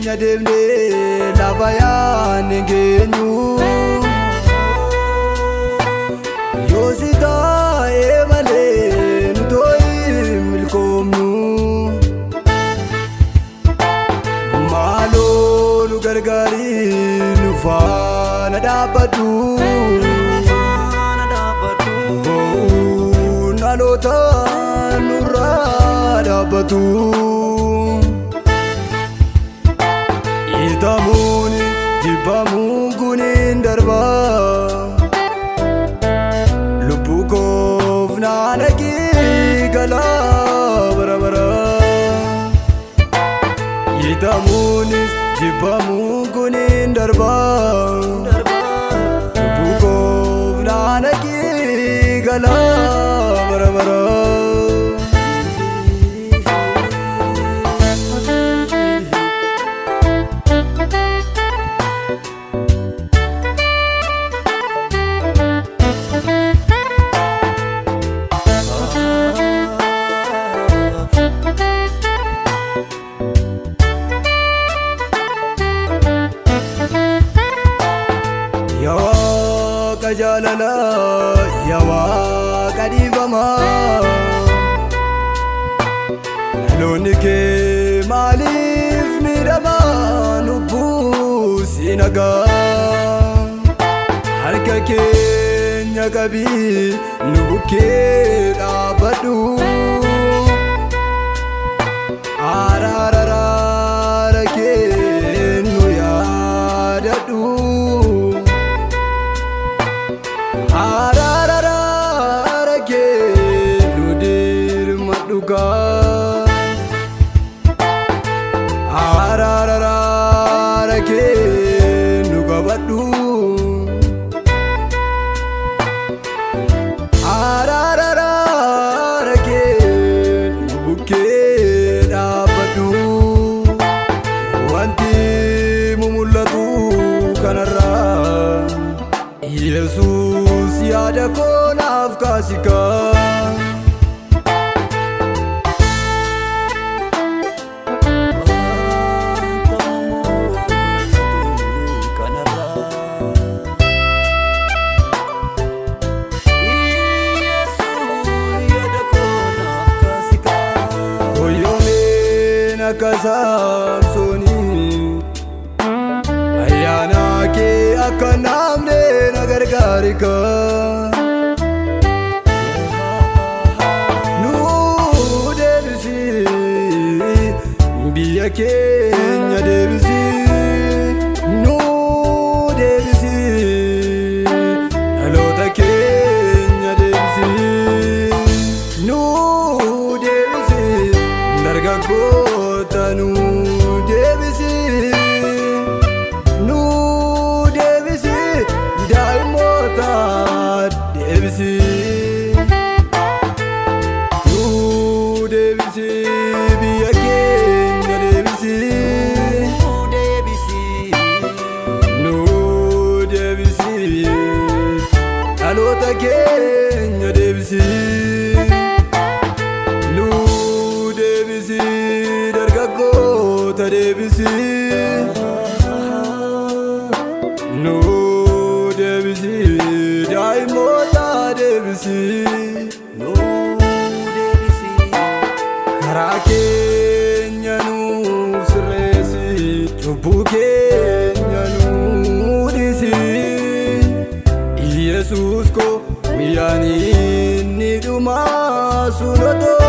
keenya deemnee lafa yaadne geenyu yoo si taa'ee malee nu too'ii milkoomnu maaloo nu gargaarii nu faana dhaabbadhu bo'uun dhaloota nurraa dhaabbatu. Itamuun jibbamuun kuniin darbaa lubbuu koof naanagii galaa bara bara. Itamuun jibbamuun kuniin darbaa lubbuu koof naanagii galaa bara bara. Yaa jaalala yaa waaqa dhiifamaa dhaloonni kee maaliif miidhamaa lubbuu si nagaa harka keenya qabii nu bukkee dhaabbadhu araara kee nu yaadadhu. Araara kee nu dirmadhuga araara kee nu qabadhu araara kee nu bukkee dhaabbadhu wanti mul'atu kanarraa Yesuus yaada koo naaf kaasikaa. Koyoomeen akka Saamsoonii ayyaana kee akka namne na gargaari ka nu deebisi biyya keenya deebisi nu deebisi dhaloota keenya deebisi nu deebisi dargaggoota nu deebisi. Deebisi nu deebisi biyya keenya deebisi nu deebisi dhaloota keenya deebisi nu deebisi dargaggoota deebisi nu deebisi daa'immoota deebisi nu deebisi karaa keenya nuuf sirreessi cubbuu keenya nu dhiisi Yesuus ko guyyaan inni dhumaa sun otoo